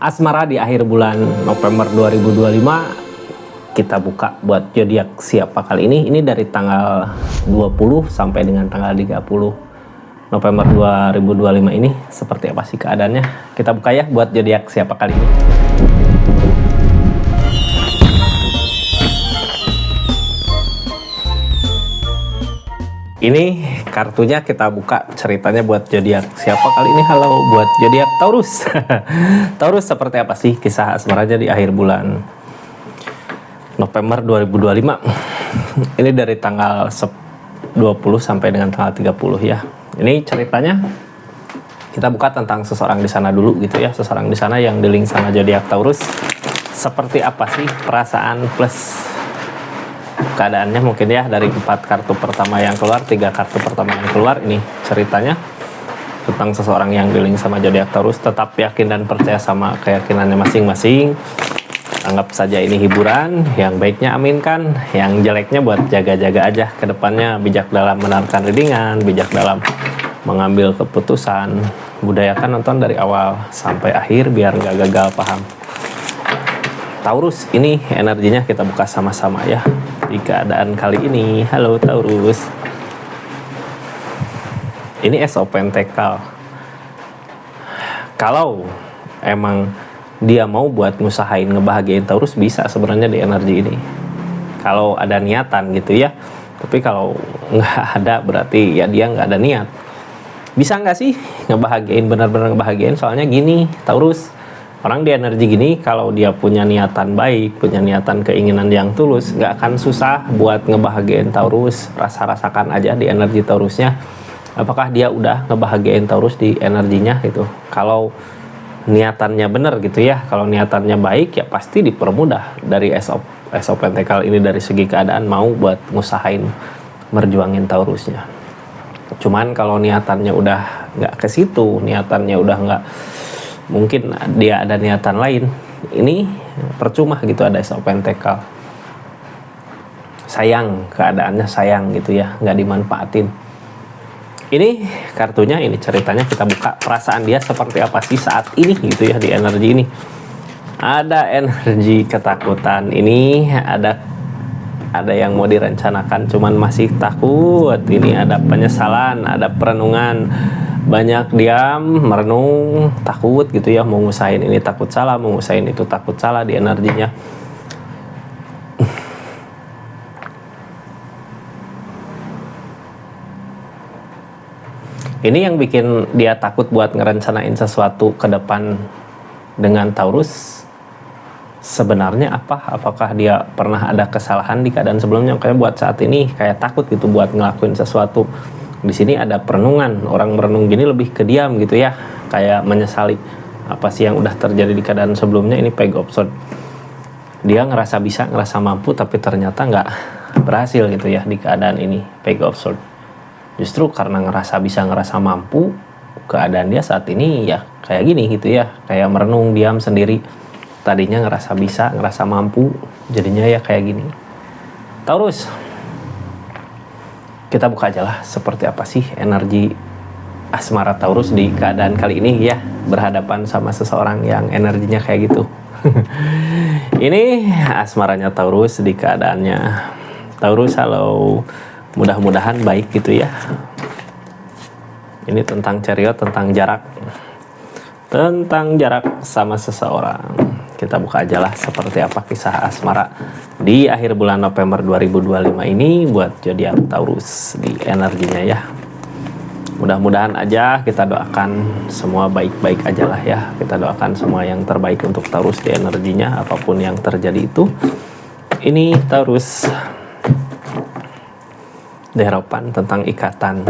Asmara di akhir bulan November 2025 kita buka buat zodiak siapa kali ini. Ini dari tanggal 20 sampai dengan tanggal 30 November 2025 ini seperti apa sih keadaannya. Kita buka ya buat zodiak siapa kali ini. Ini kartunya kita buka, ceritanya buat zodiak siapa kali ini. Halo buat zodiak Taurus. Taurus, seperti apa sih kisah asmaranya di akhir bulan November 2025. Ini dari tanggal 20 sampai dengan tanggal 30 ya. Ini ceritanya kita buka tentang seseorang di sana dulu gitu ya. Seseorang di sana yang di-link sama zodiak Taurus. Seperti apa sih perasaan plus keadaannya mungkin ya, dari 4 kartu pertama yang keluar, 3 kartu pertama yang keluar. Ini ceritanya tentang seseorang yang di-link sama zodiak Taurus. Tetap yakin dan percaya sama keyakinannya masing-masing. Anggap saja ini hiburan. Yang baiknya aminkan, yang jeleknya buat jaga-jaga aja ke depannya. Bijak dalam menentukan readingan, bijak dalam mengambil keputusan. Budayakan nonton dari awal sampai akhir biar nggak gagal paham. Taurus, ini energinya kita buka sama-sama ya di keadaan kali ini. Halo Taurus. Ini Ace of Pentacle. Kalau emang dia mau buat ngusahain ngebahagiain Taurus, bisa sebenarnya di energi ini. Kalau ada niatan gitu ya. Tapi kalau nggak ada berarti ya dia nggak ada niat. Bisa nggak sih ngebahagiain, benar-benar ngebahagiain? Soalnya gini Taurus, orang di energi gini kalau dia punya niatan baik, punya niatan keinginan yang tulus, nggak akan susah buat ngebahagiain Taurus. Rasakan aja di energi Taurusnya, apakah dia udah ngebahagiain Taurus di energinya gitu. Kalau niatannya bener gitu ya, kalau niatannya baik ya pasti dipermudah. Dari Ace of Pentacle ini dari segi keadaan mau buat ngusahain merjuangin Taurusnya. Cuman kalau niatannya udah nggak ke situ, niatannya udah nggak, mungkin dia ada niatan lain, ini percuma gitu. Ada Ace of Pentacle, sayang keadaannya, sayang gitu ya, nggak dimanfaatin. Ini kartunya, ini ceritanya kita buka. Perasaan dia seperti apa sih saat ini gitu ya di energi ini. Ada energi ketakutan, ini ada yang mau direncanakan cuman masih takut. Ini ada penyesalan, ada perenungan, banyak diam, merenung, takut gitu ya, mau ngusahain ini takut salah, mau ngusahain itu takut salah di energinya. Ini yang bikin dia takut buat ngerencanain sesuatu ke depan dengan Taurus. Sebenarnya apa? Apakah dia pernah ada kesalahan di keadaan sebelumnya? Kayak buat saat ini kayak takut gitu buat ngelakuin sesuatu. Di sini ada perenungan. Orang merenung gini lebih ke diam gitu ya, kayak menyesali apa sih yang udah terjadi di keadaan sebelumnya. Ini Page of Swords. Dia ngerasa bisa, ngerasa mampu, tapi ternyata nggak berhasil gitu ya di keadaan ini. Page of Swords. Justru karena ngerasa bisa, ngerasa mampu, keadaan dia saat ini ya kayak gini gitu ya, kayak merenung, diam sendiri. Tadinya ngerasa bisa, ngerasa mampu, jadinya ya kayak gini. Taurus, kita buka aja lah seperti apa sih energi asmara Taurus di keadaan kali ini ya, berhadapan sama seseorang yang energinya kayak gitu. Ini asmaranya Taurus di keadaannya. Taurus, halo. Mudah-mudahan baik gitu ya. Ini tentang chariot, tentang jarak. Tentang jarak sama seseorang. Kita buka aja lah seperti apa kisah asmara di akhir bulan November 2025 ini buat zodiak Taurus di energinya ya. Mudah-mudahan aja, kita doakan semua baik-baik aja lah ya. Kita doakan semua yang terbaik untuk Taurus di energinya, apapun yang terjadi itu. Ini Taurus, harapan tentang ikatan.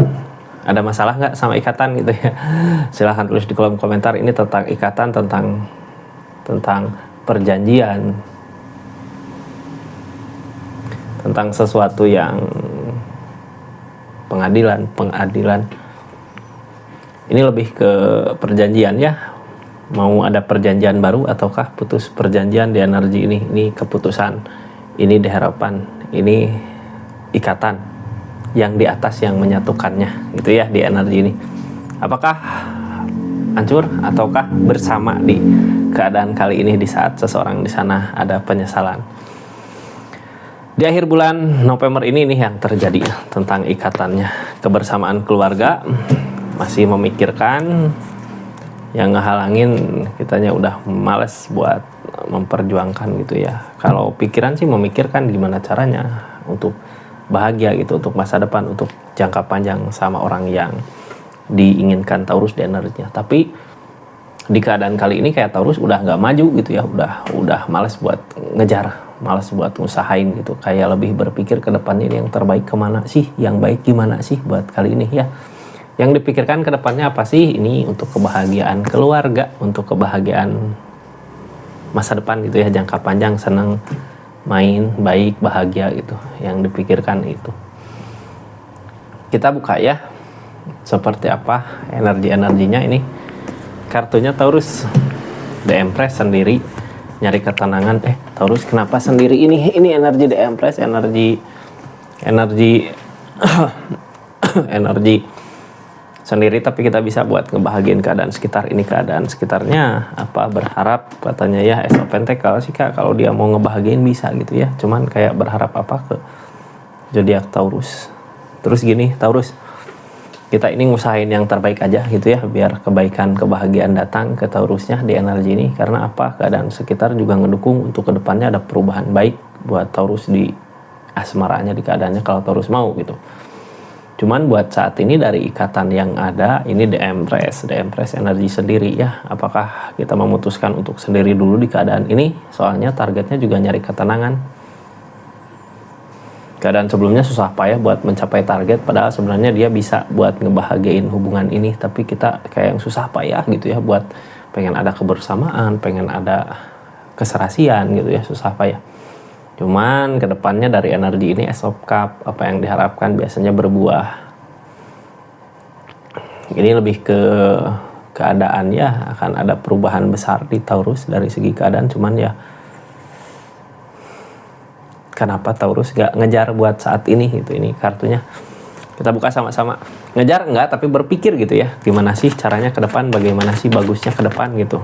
Ada masalah nggak sama ikatan gitu ya? Silahkan tulis di kolom komentar. Ini tentang ikatan, tentang perjanjian, tentang sesuatu yang pengadilan. Ini lebih ke perjanjian ya. Mau ada perjanjian baru ataukah putus perjanjian di energi ini? Ini keputusan, ini harapan, ini ikatan yang di atas yang menyatukannya gitu ya di energi ini. Apakah hancur ataukah bersama di keadaan kali ini di saat seseorang di sana ada penyesalan. Di akhir bulan November ini nih yang terjadi tentang ikatannya, kebersamaan keluarga masih memikirkan, yang ngehalangin kitanya udah males buat memperjuangkan gitu ya. Kalau pikiran sih memikirkan gimana caranya untuk bahagia gitu, untuk masa depan, untuk jangka panjang sama orang yang diinginkan Taurus di energinya. Tapi di keadaan kali ini kayak Taurus udah nggak maju gitu ya, udah males buat ngejar, males buat ngusahain gitu, kayak lebih berpikir ke depannya ini yang terbaik kemana sih, yang baik gimana sih buat kali ini ya. Yang dipikirkan ke depannya apa sih, ini untuk kebahagiaan keluarga, untuk kebahagiaan masa depan gitu ya, jangka panjang, senang, main, baik, bahagia gitu, yang dipikirkan itu. Kita buka ya, seperti apa energi-energinya ini. Kartunya Taurus, The Empress sendiri, nyari ketenangan. Taurus kenapa sendiri ini energi The Empress, energi energi sendiri, tapi kita bisa buat ngebahagiain keadaan sekitar. Ini keadaan sekitarnya apa, berharap katanya ya, Ace of Pentacles sih Kak, kalau dia mau ngebahagiain bisa gitu ya, cuman kayak berharap apa ke zodiak Taurus. Terus gini Taurus, kita ini ngusahain yang terbaik aja gitu ya, biar kebaikan kebahagiaan datang ke Taurusnya di energi ini. Karena apa, keadaan sekitar juga ngedukung untuk kedepannya ada perubahan baik buat Taurus di asmaranya, di keadaannya kalau Taurus mau gitu. Cuman buat saat ini dari ikatan yang ada ini The Empress energi sendiri ya, apakah kita memutuskan untuk sendiri dulu di keadaan ini, soalnya targetnya juga nyari ketenangan. Keadaan sebelumnya susah payah buat mencapai target, padahal sebenarnya dia bisa buat ngebahagiain hubungan ini, tapi kita kayak yang susah payah gitu ya, buat pengen ada kebersamaan, pengen ada keserasian gitu ya, susah payah. Cuman kedepannya dari energi ini Ace of Cup, apa yang diharapkan biasanya berbuah. Ini lebih ke keadaan ya, akan ada perubahan besar di Taurus dari segi keadaan. Cuman ya kenapa Taurus gak ngejar buat saat ini gitu, ini kartunya. Kita buka sama-sama. Ngejar enggak, tapi berpikir gitu ya, gimana sih caranya ke depan, bagaimana sih bagusnya ke depan gitu.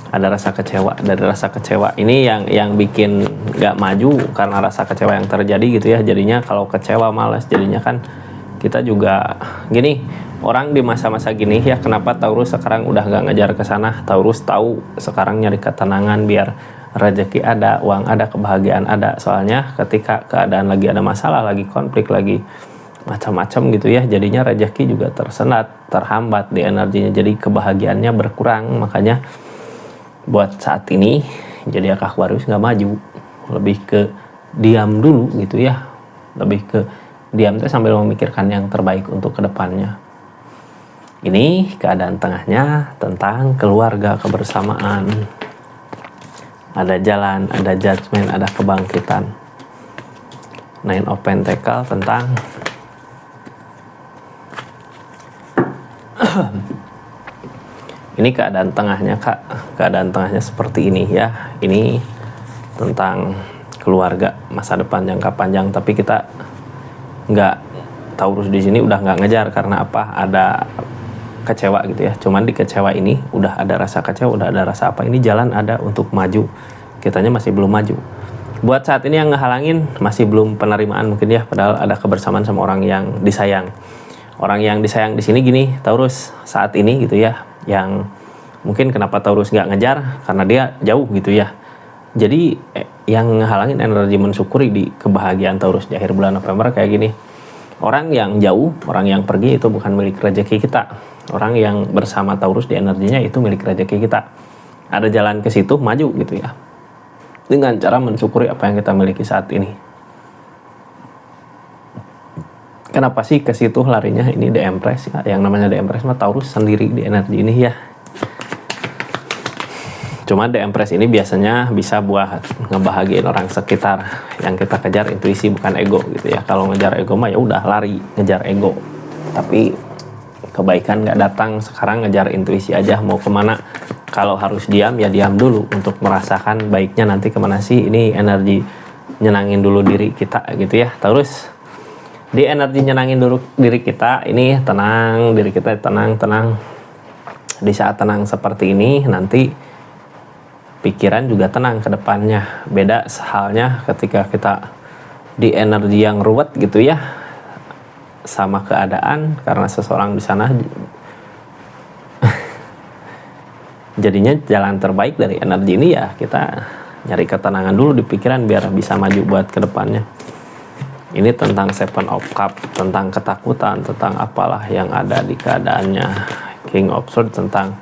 Ada rasa kecewa, dari rasa kecewa ini yang bikin gak maju karena rasa kecewa yang terjadi gitu ya. Jadinya kalau kecewa malas, jadinya kan kita juga gini, orang di masa-masa gini ya, kenapa Taurus sekarang udah gak ngejar ke sana. Taurus tahu sekarang nyari ketenangan biar rezeki ada, uang ada, kebahagiaan ada. Soalnya ketika keadaan lagi ada masalah, lagi konflik, lagi macam-macam gitu ya, jadinya rezeki juga tersendat, terhambat di energinya, jadi kebahagiaannya berkurang. Makanya buat saat ini jadi Aquarius nggak maju, lebih ke diam dulu gitu ya, lebih ke diam tuh sambil memikirkan yang terbaik untuk kedepannya. Ini keadaan tengahnya tentang keluarga, kebersamaan, ada jalan, ada judgment, ada kebangkitan. Nine of Pentacles tentang ini keadaan tengahnya Kak, keadaan tengahnya seperti ini ya. Ini tentang keluarga, masa depan jangka panjang, tapi kita nggak, Taurus di sini udah nggak ngejar karena apa, ada kecewa gitu ya. Cuman di kecewa ini udah ada rasa kecewa, udah ada rasa apa, ini jalan ada untuk maju, kitanya masih belum maju. Buat saat ini yang ngehalangin masih belum penerimaan mungkin ya, padahal ada kebersamaan sama orang yang disayang. Orang yang disayang di sini gini Taurus saat ini gitu ya, yang mungkin kenapa Taurus nggak ngejar karena dia jauh gitu ya. Jadi yang ngehalangin energi mensyukuri di kebahagiaan Taurus di akhir bulan November kayak gini. Orang yang jauh, orang yang pergi itu bukan milik rezeki kita. Orang yang bersama Taurus di energinya itu milik rezeki kita. Ada jalan ke situ, maju gitu ya, dengan cara mensyukuri apa yang kita miliki saat ini. Kenapa sih ke situ larinya? Ini The Empress ya. Yang namanya The Empress mah Taurus sendiri di energi ini ya. Cuma The Empress ini biasanya bisa buat ngebahagiain orang sekitar. Yang kita kejar intuisi bukan ego gitu ya. Kalau ngejar ego mah ya udah lari ngejar ego. Tapi kebaikan nggak datang, sekarang ngejar intuisi aja mau kemana. Kalau harus diam ya diam dulu untuk merasakan baiknya nanti kemana sih. Ini energi nyenangin dulu diri kita gitu ya Taurus. Di energi nyenangin dulu diri kita ini, tenang, diri kita tenang. Di saat tenang seperti ini, nanti pikiran juga tenang ke depannya. Beda halnya ketika kita di energi yang ruwet gitu ya, sama keadaan, karena seseorang di sana jadinya jalan terbaik dari energi ini ya kita nyari ketenangan dulu di pikiran biar bisa maju buat ke depannya. Ini tentang Seven of Cups, tentang ketakutan, tentang apalah yang ada di keadaannya. King of Swords tentang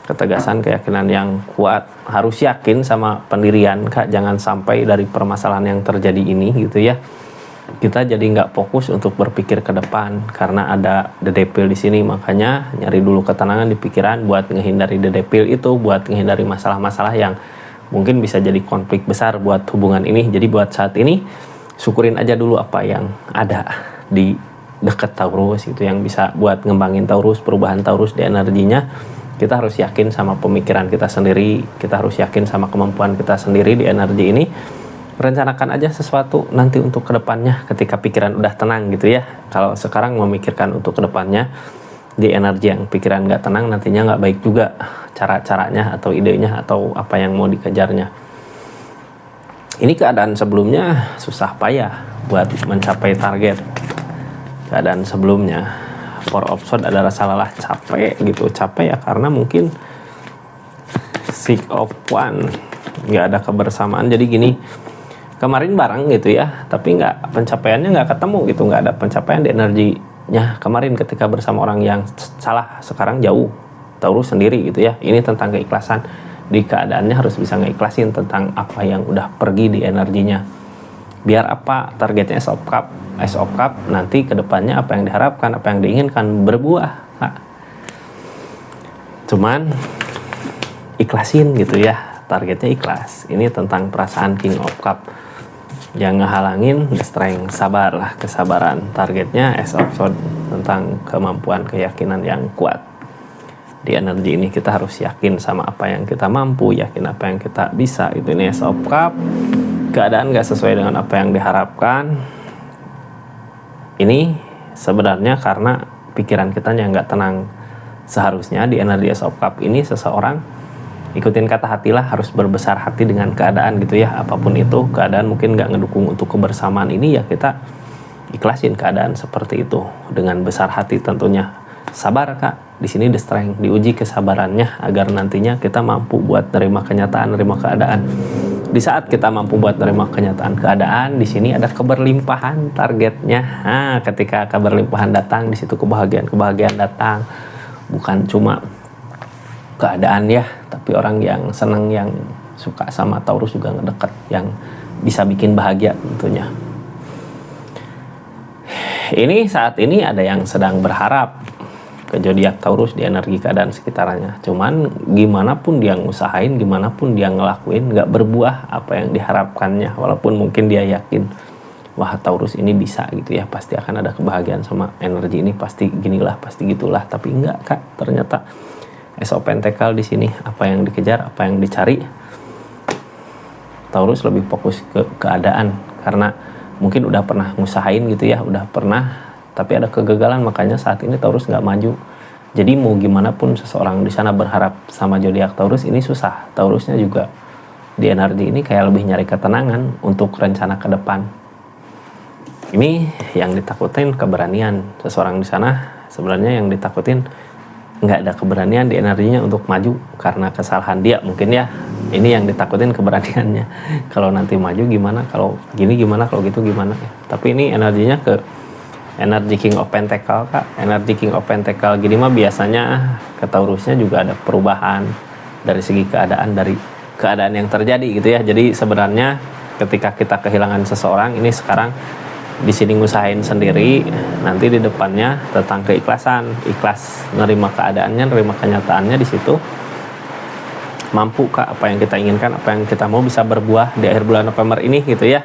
ketegasan, keyakinan yang kuat. Harus yakin sama pendirian, Kak. Jangan sampai dari permasalahan yang terjadi ini gitu ya, kita jadi nggak fokus untuk berpikir ke depan karena ada The Devil di sini. Makanya nyari dulu ketenangan di pikiran buat menghindari The Devil itu, buat menghindari masalah-masalah yang mungkin bisa jadi konflik besar buat hubungan ini. Jadi buat saat ini syukurin aja dulu apa yang ada di deket Taurus, itu yang bisa buat ngembangin Taurus, perubahan Taurus di energinya. Kita harus yakin sama pemikiran kita sendiri, kita harus yakin sama kemampuan kita sendiri di energi ini. Rencanakan aja sesuatu nanti untuk kedepannya ketika pikiran udah tenang gitu ya. Kalau sekarang memikirkan untuk kedepannya di energi yang pikiran nggak tenang, nantinya nggak baik juga cara-caranya atau idenya atau apa yang mau dikejarnya. Ini keadaan sebelumnya susah payah buat mencapai target. Keadaan sebelumnya Four of Swords ada rasa lelah, capek gitu. Capek ya karena mungkin Six of Wands, nggak ada kebersamaan. Jadi gini, kemarin bareng gitu ya, tapi nggak, pencapaiannya nggak ketemu gitu, nggak ada pencapaian di energinya kemarin ketika bersama orang yang salah. Sekarang jauh, Taurus sendiri gitu ya. Ini tentang keikhlasan. Di keadaannya harus bisa ngeikhlasin tentang apa yang udah pergi di energinya. Biar apa targetnya Ace of Cup, nanti kedepannya apa yang diharapkan, apa yang diinginkan berbuah. Nah, cuman ikhlasin gitu ya, targetnya ikhlas. Ini tentang perasaan King of Cup. Yang ngehalangin strength, sabar lah, kesabaran. Targetnya Ace of Swords, tentang kemampuan, keyakinan yang kuat. Di energi ini kita harus yakin sama apa yang kita mampu, yakin apa yang kita bisa. Itu ini Ace of Cup. Keadaan gak sesuai dengan apa yang diharapkan. Ini sebenarnya karena pikiran kita yang gak tenang. Seharusnya di energi Ace of Cup ini seseorang ikutin kata hatilah, harus berbesar hati dengan keadaan gitu ya. Apapun itu keadaan mungkin gak ngedukung untuk kebersamaan ini, ya kita ikhlasin keadaan seperti itu dengan besar hati tentunya. Sabar Kak, di sini the strength, diuji kesabarannya agar nantinya kita mampu buat nerima kenyataan, nerima keadaan. Di saat kita mampu buat nerima kenyataan keadaan, di sini ada keberlimpahan targetnya. Nah, ketika keberlimpahan datang, di situ kebahagiaan datang. Bukan cuma keadaan ya, tapi orang yang senang, yang suka sama Taurus juga ngedeket, yang bisa bikin bahagia tentunya. Ini saat ini ada yang sedang berharap ke zodiak Taurus di energi keadaan sekitarnya. Cuman gimana pun dia ngusahain, gimana pun dia ngelakuin, nggak berbuah apa yang diharapkannya. Walaupun mungkin dia yakin, wah Taurus ini bisa gitu ya, pasti akan ada kebahagiaan sama energi ini, pasti ginilah, pasti gitulah. Tapi enggak Kak, ternyata Ace of Pentacles di sini, apa yang dikejar, apa yang dicari. Taurus lebih fokus ke keadaan karena mungkin udah pernah ngusahain gitu ya, udah pernah, tapi ada kegagalan, makanya saat ini Taurus nggak maju. Jadi mau gimana pun seseorang di sana berharap sama zodiak Taurus ini susah. Taurusnya juga di energi ini kayak lebih nyari ketenangan untuk rencana ke depan. Ini yang ditakutin keberanian seseorang di sana. Sebenarnya yang ditakutin nggak ada keberanian di energinya untuk maju karena kesalahan dia mungkin ya. Ini yang ditakutin keberaniannya. Kalau nanti maju gimana, kalau gini gimana, kalau gitu gimana. Tapi ini energinya ke energi King of Pentacles Kak. Energi King of Pentacles gini mah biasanya ke Taurusnya juga ada perubahan dari segi keadaan, dari keadaan yang terjadi gitu ya. Jadi sebenarnya ketika kita kehilangan seseorang, ini sekarang di sini ngusahain sendiri, nanti di depannya tentang keikhlasan, ikhlas nerima keadaannya, nerima kenyataannya. Di situ mampu Kak, apa yang kita inginkan, apa yang kita mau bisa berbuah di akhir bulan November ini gitu ya.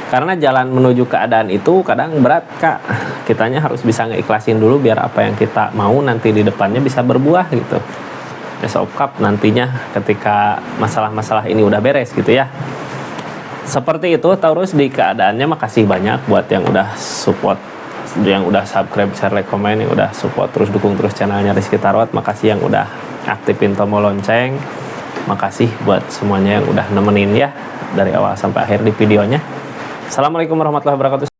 Karena jalan menuju keadaan itu kadang berat Kak. Kitanya harus bisa ngeikhlasin dulu biar apa yang kita mau nanti di depannya bisa berbuah gitu. Ace of Cup nantinya ketika masalah-masalah ini udah beres gitu ya. Seperti itu Taurus di keadaannya. Makasih banyak buat yang udah support yang udah subscribe, share, like, komen, yang udah support terus, dukung terus channelnya Rizky Tarot. Makasih yang udah aktifin tombol lonceng. Makasih buat semuanya yang udah nemenin ya dari awal sampai akhir di videonya. Assalamualaikum warahmatullahi wabarakatuh.